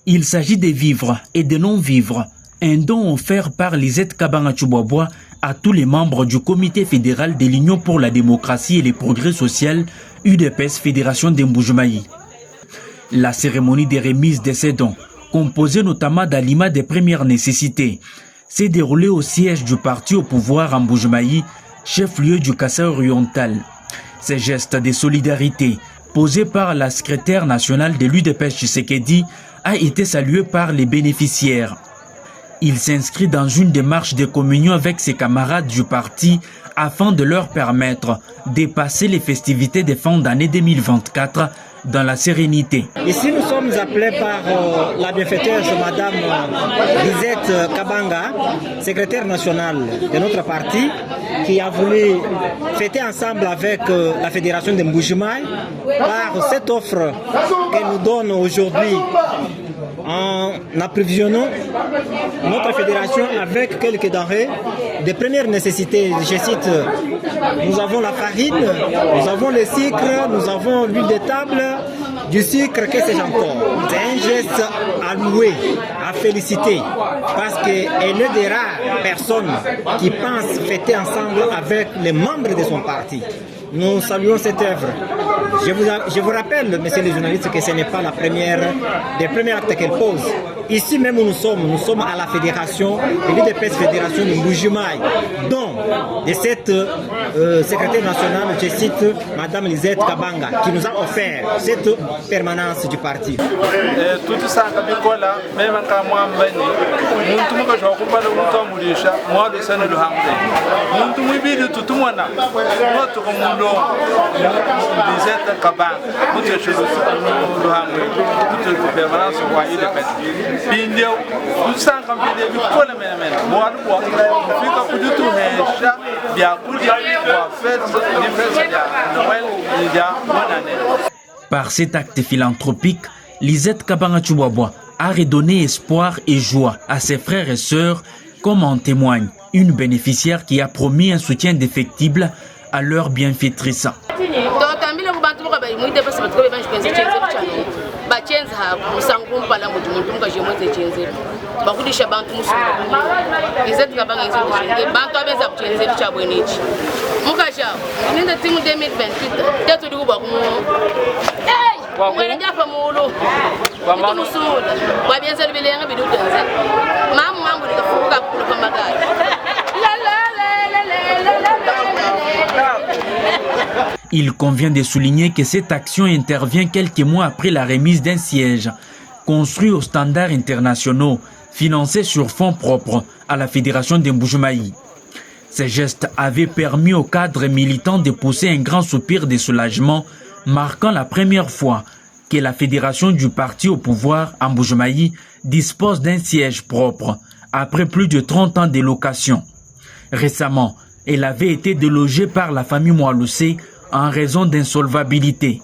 Il s'agit de vivres et de non-vivres, un don offert par Lisette Kabanga Tshibwabwa à tous les membres du comité fédéral de l'Union pour la démocratie et les progrès social, UDPS Fédération de Mbuji-Mayi. La cérémonie de remise de ces dons, composée notamment d'aliments de première nécessité, s'est déroulée au siège du parti au pouvoir à Mbuji-Mayi, chef-lieu du Kasaï oriental. Ces gestes de solidarité, posés par la secrétaire nationale de l'UDPS Tshisekedi, a été salué par les bénéficiaires. Il s'inscrit dans une démarche de communion avec ses camarades du parti afin de leur permettre de passer les festivités de fin d'année 2024 dans la sérénité. Ici, nous sommes appelés par la bienfaitrice Madame Lisette Kabanga, secrétaire nationale de notre parti, qui a voulu fêter ensemble avec la Fédération de Mbuji-Mayi par cette offre qu'elle nous donne aujourd'hui en approvisionnant notre fédération avec quelques denrées de première nécessité. Je cite, nous avons la farine, nous avons le sucre, nous avons l'huile de table, du sucre, que sais-je encore. C'est un geste à louer, à féliciter, parce qu'elle est des rares personnes qui pensent fêter ensemble avec les membres de son parti. Nous saluons cette œuvre. Je vous rappelle, messieurs les journalistes, que ce n'est pas la première des premiers actes qu'elle pose. Ici même où nous sommes à la fédération, l'UDPS Fédération de Mbuji-Mayi, dont de cette secrétaire nationale, je cite Madame Lisette Kabanga, qui nous a offert cette permanence du parti. Tout ça, même quand moi, par cet acte philanthropique, Lisette Kabanga Tshibwabwa a redonné espoir et joie à ses frères et sœurs, comme en témoigne une bénéficiaire qui a promis un soutien indéfectible à leur bienfaitrice. Il convient de souligner que cette action intervient quelques mois après la remise d'un siège construit aux standards internationaux, financé sur fonds propres à la Fédération de Mbuji-Mayi. Ces gestes avaient permis aux cadres militants de pousser un grand soupir de soulagement, marquant la première fois que la fédération du parti au pouvoir à Mbuji-Mayi dispose d'un siège propre, après plus de 30 ans de location. Récemment, elle avait été délogée par la famille Mwalusé en raison d'insolvabilité.